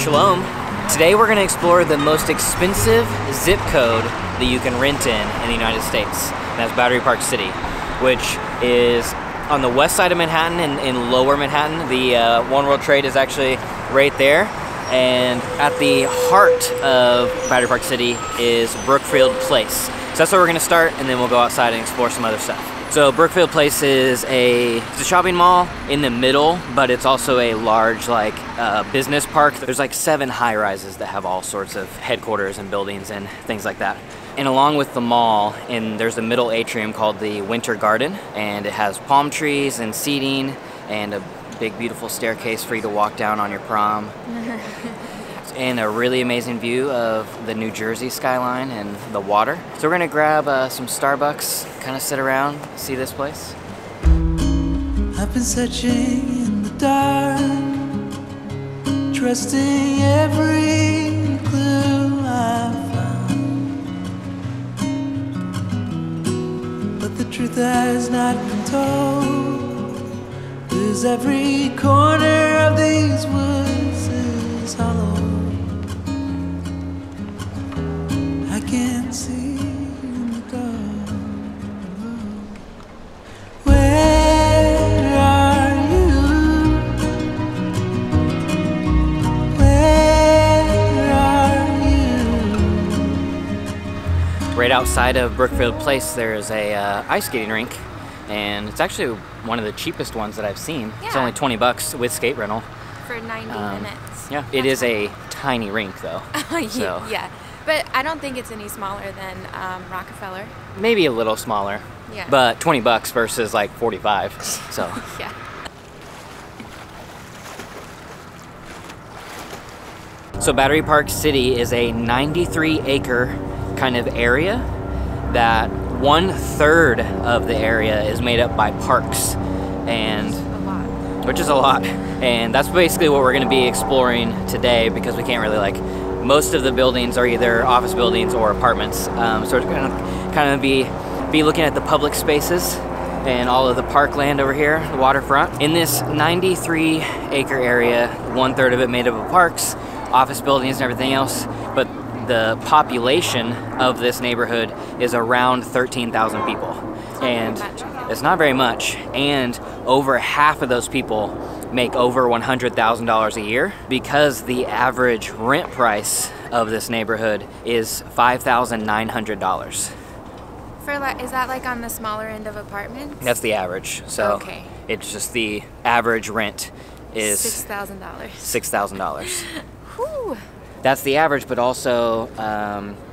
Shalom. Today we're going to explore the most expensive zip code that you can rent in the United States. And that's Battery Park City, which is on the west side of Manhattan in lower Manhattan. The One World Trade is actually right there. And at the heart of Battery Park City is Brookfield Place. So that's where we're going to start, and then we'll go outside and explore some other stuff. So Brookfield Place is it's a shopping mall in the middle, but it's also a large business park. There's like 7 high-rises that have all sorts of headquarters and buildings and things like that. And along with the mall, there's a middle atrium called the Winter Garden, and it has palm trees and seating and a big beautiful staircase for you to walk down on your prom. And a really amazing view of the New Jersey skyline and the water. So we're gonna grab some Starbucks, kind of sit around, see this place. I've been searching in the dark, trusting every clue I found, but the truth has not been told, 'cause every corner of these woods is hollow. I can't see in the dark. Where are you? Where are you? Right outside of Brookfield Place, there's a ice skating rink, and it's actually one of the cheapest ones that I've seen. Yeah. It's only $20 with skate rental. For 90 minutes. Yeah, it is a tiny rink though. So. Yeah. But I don't think it's any smaller than Rockefeller. Maybe a little smaller. Yeah. But $20 versus like 45. So. Yeah. So Battery Park City is a 93-acre kind of area that 1/3 of the area is made up by parks, and which is a lot. And that's basically what we're going to be exploring today, because we can't really most of the buildings are either office buildings or apartments. So we're going to kind of be looking at the public spaces and all of the parkland over here, the waterfront. In this 93-acre area, 1/3 of it made up of parks, office buildings and everything else, but the population of this neighborhood is around 13,000 people. And it's not very much, and over half of those people make over $100,000 a year, because the average rent price of this neighborhood is $5,900. Is that on the smaller end of apartments? That's the average. So okay. It's just the average rent is $6,000. $6,000. Whew. That's the average, but also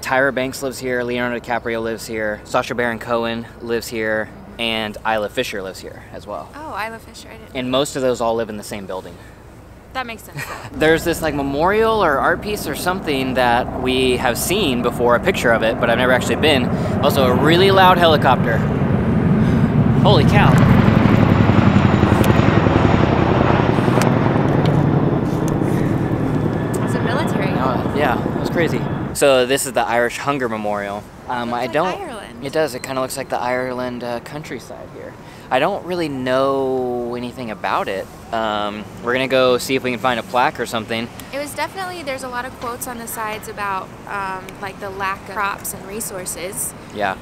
Tyra Banks lives here, Leonardo DiCaprio lives here, Sacha Baron Cohen lives here, and Isla Fisher lives here as well. Oh, Isla Fisher, I didn't know. And most of those all live in the same building. That makes sense though. There's this memorial or art piece or something that we have seen before, a picture of it, but I've never actually been. Also a really loud helicopter. Holy cow. It's a military. Yeah, it was crazy. So this is the Irish Hunger Memorial. Ireland. It does. It kind of looks like the Ireland countryside here. I don't really know anything about it. We're gonna go see if we can find a plaque or something. It was definitely, there's a lot of quotes on the sides about the lack of crops and resources. Yeah.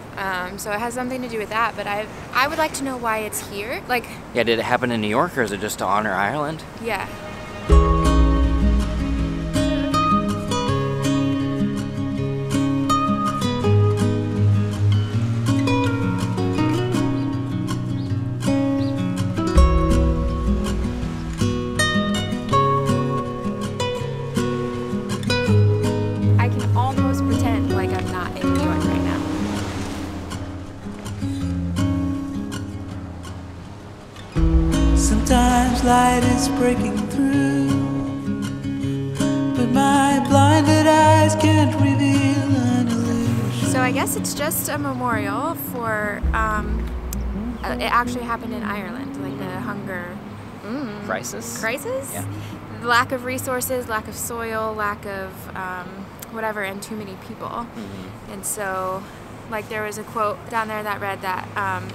So it has something to do with that, but I would like to know why it's here. Yeah, did it happen in New York, or is it just to honor Ireland? Yeah. Sometimes light is breaking through, but my blinded eyes can't reveal an illusion. So I guess it's just a memorial for, it actually happened in Ireland, the hunger Crisis? Crisis? Yeah. Lack of resources, lack of soil, lack of whatever, and too many people. And so Like there was a quote down there that read that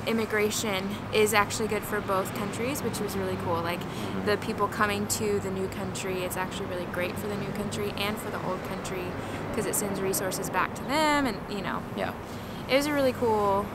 immigration is actually good for both countries, which was really cool. Like the people coming to the new country, it's actually really great for the new country and for the old country because it sends resources back to them, and you know. Yeah. It was a really cool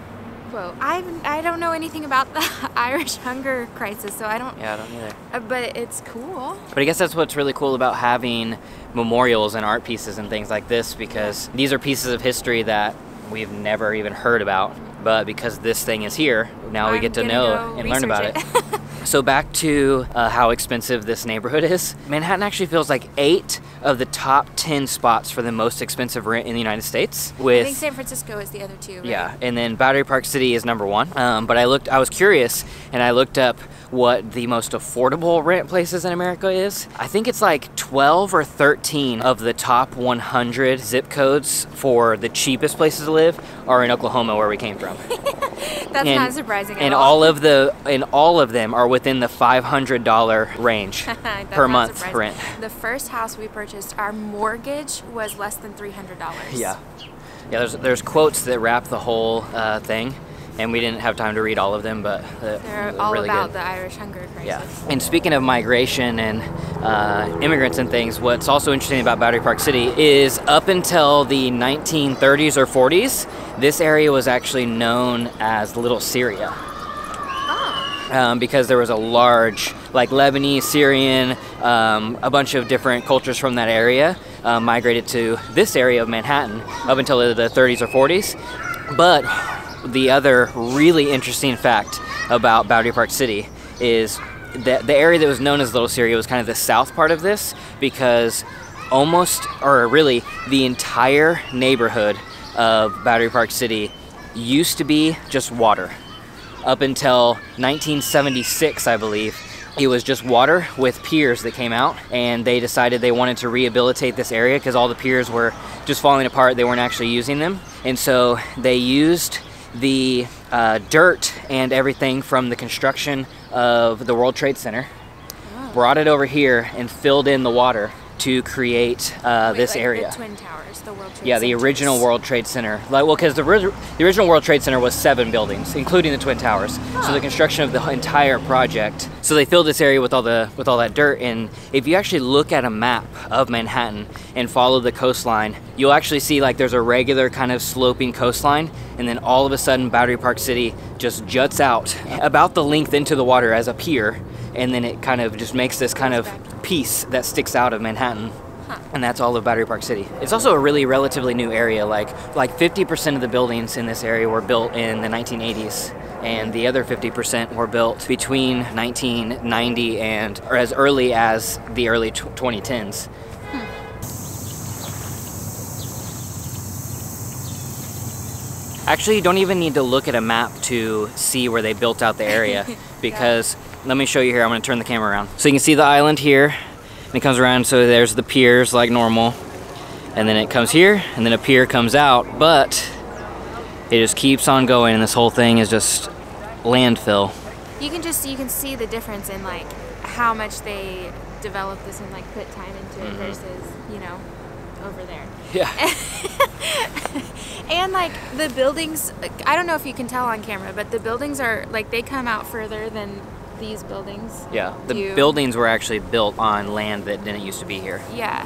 quote. I don't know anything about the Irish hunger crisis, so I don't. Yeah, I don't either. But it's cool. But I guess that's what's really cool about having memorials and art pieces and things like this, because these are pieces of history that we've never even heard about. But because this thing is here, now we get to know and learn about it. So back to how expensive this neighborhood is. Manhattan actually feels like 8 of the top 10 spots for the most expensive rent in the United States. I think San Francisco is the other 2, right? Yeah, and then Battery Park City is number 1. But I was curious, and I looked up what the most affordable rent places in America is. I think it's like 12 or 13 of the top 100 zip codes for the cheapest places to live are in Oklahoma, where we came from. That's not surprising at all. And all of them are within the $500 range per month rent. The first house we purchased, our mortgage was less than $300. Yeah. Yeah, there's quotes that wrap the whole thing, and we didn't have time to read all of them, but they're all really about good. the Irish hunger crisis. Yeah. And speaking of migration and immigrants and things, what's also interesting about Battery Park City is up until the 1930s or 40s, this area was actually known as Little Syria. Because there was a large, like Lebanese, Syrian, a bunch of different cultures from that area migrated to this area of Manhattan up until the 30s or 40s. But the other really interesting fact about Battery Park City is that the area that was known as Little Syria was kind of the south part of this, because really the entire neighborhood of Battery Park City used to be just water. Up until 1976, I believe, it was just water with piers that came out, and they decided they wanted to rehabilitate this area because all the piers were just falling apart. They weren't actually using them. And so they used the dirt and everything from the construction of the World Trade Center, brought it over here and filled in the water to create this area. The Twin Towers, the World Trade Yeah, the original World Trade Center. Because the original World Trade Center was 7 buildings, including the Twin Towers. So the construction of the entire project. So they filled this area with all that dirt. And if you actually look at a map of Manhattan and follow the coastline, you'll actually see like there's a regular kind of sloping coastline, and then all of a sudden Battery Park City just juts out about the length into the water as a pier. And then it kind of just makes this kind of piece that sticks out of Manhattan. And that's all of Battery Park City. It's also a really relatively new area. Like 50% of the buildings in this area were built in the 1980s, and the other 50% were built between 1990 or as early as the early 2010s. Actually, you don't even need to look at a map to see where they built out the area, because let me show you here. I'm going to turn the camera around. So you can see the island here, and it comes around, so there's the piers like normal, and then it comes here, and then a pier comes out, but it just keeps on going, and this whole thing is just landfill. You can see the difference in like how much they developed this and like put time into it versus, you know, over there. Yeah. And like the buildings, I don't know if you can tell on camera, but the buildings are like, they come out further than these buildings. Yeah, the buildings were actually built on land that didn't used to be here. Yeah.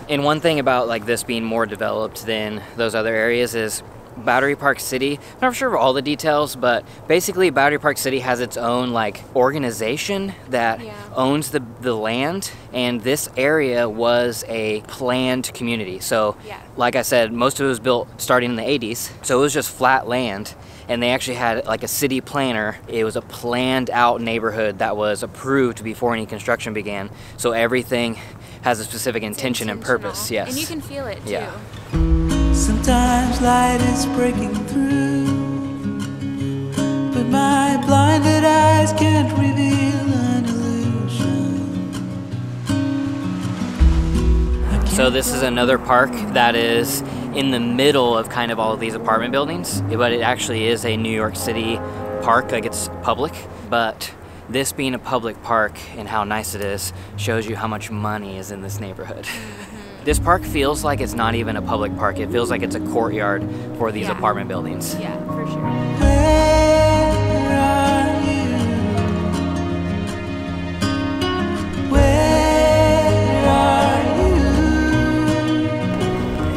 And one thing about like this being more developed than those other areas is Battery Park City, I'm not sure of all the details, but basically Battery Park City has its own like organization that owns the land, and this area was a planned community. So like I said, most of it was built starting in the 80s, so it was just flat land, and they actually had like a city planner. It was a planned out neighborhood that was approved before any construction began, so everything has a specific intention and purpose. Yes. And you can feel it too. Yeah. Sometimes light is breaking through, but my blinded eyes can't reveal an illusion. So this is another park that is in the middle of kind of all of these apartment buildings, but it actually is a New York City park, like it's public. But this being a public park and how nice it is shows you how much money is in this neighborhood. This park feels like it's not even a public park. It feels like it's a courtyard for these apartment buildings. Yeah, for sure. Where are you? Where are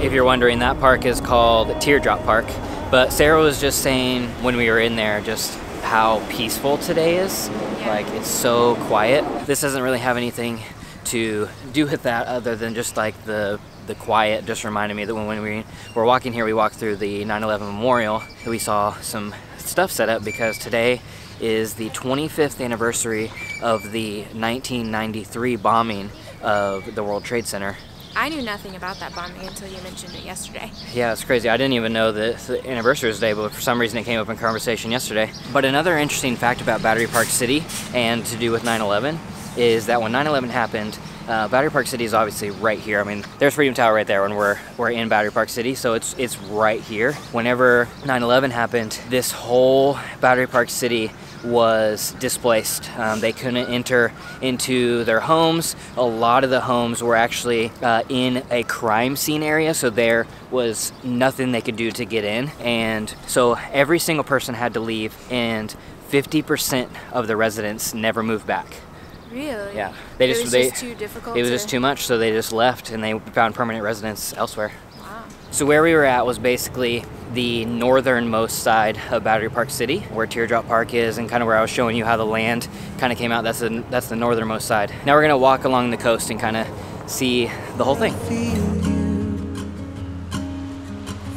you? If you're wondering, that park is called Teardrop Park. But Sarah was just saying when we were in there just how peaceful today is. Yeah. Like, it's so quiet. This doesn't really have anything to do with that other than just like the quiet. Just reminded me that when we were walking here, we walked through the 9/11 memorial. We saw some stuff set up because today is the 25th anniversary of the 1993 bombing of the World Trade Center. I knew nothing about that bombing until you mentioned it yesterday. Yeah, it's crazy. I didn't even know that the anniversary was today, but for some reason it came up in conversation yesterday. But another interesting fact about Battery Park City and to do with 9/11 is that when 9/11 happened, Battery Park City is obviously right here. I mean, there's Freedom Tower right there when we're in Battery Park City, so it's right here. Whenever 9/11 happened, this whole Battery Park City was displaced. They couldn't enter into their homes. A lot of the homes were actually in a crime scene area, so there was nothing they could do to get in. And so every single person had to leave, and 50% of the residents never moved back. Really? Yeah. It was just too difficult. It was just too much, so they just left and they found permanent residence elsewhere. Wow. So where we were at was basically the northernmost side of Battery Park City, where Teardrop Park is, and kind of where I was showing you how the land kind of came out. That's the northernmost side. Now we're gonna walk along the coast and kind of see the whole thing.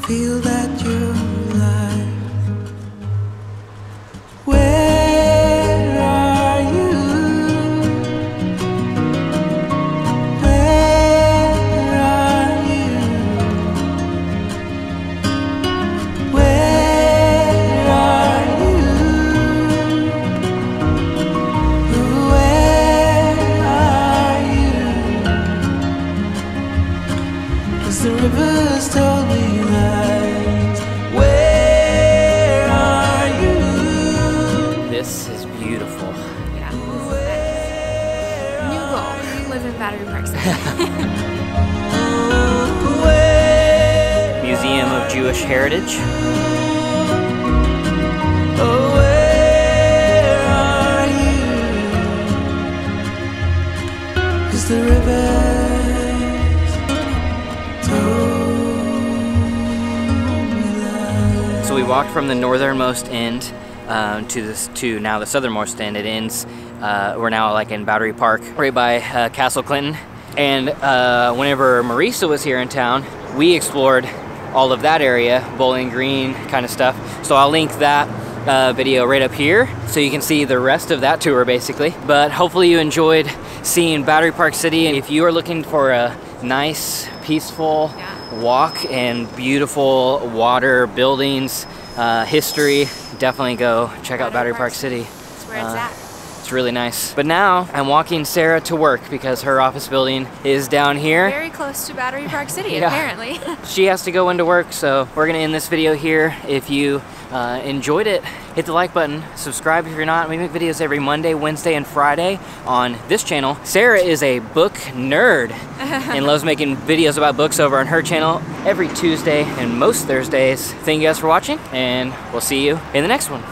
Feel that you're alive. Where are you? Where are you? Where are you? Where are you? 'Cause the rivers told me lies. Where are you? This is beautiful. Yeah, this is nice. New goal, live in Battery Park City. Where, Museum of Jewish Heritage. oh, where are you? 'Cause the rivers told me lies. So we walked from the northernmost end to now the southernmost end. It ends. We're now like in Battery Park, right by Castle Clinton. And whenever Marisa was here in town, we explored all of that area, Bowling Green kind of stuff. So I'll link that video right up here so you can see the rest of that tour basically. But hopefully you enjoyed seeing Battery Park City. If you are looking for a nice, peaceful walk and beautiful water, buildings, history, definitely go check out Battery Park City. That's where it's at. It's really nice. But now I'm walking Sarah to work because her office building is down here. Very close to Battery Park City, Yeah. apparently. She has to go into work, so we're gonna end this video here. If you enjoyed it, hit the like button, subscribe if you're not. We make videos every Monday, Wednesday, and Friday on this channel. Sarah is a book nerd and loves making videos about books over on her channel every Tuesday and most Thursdays. Thank you guys for watching, and we'll see you in the next one.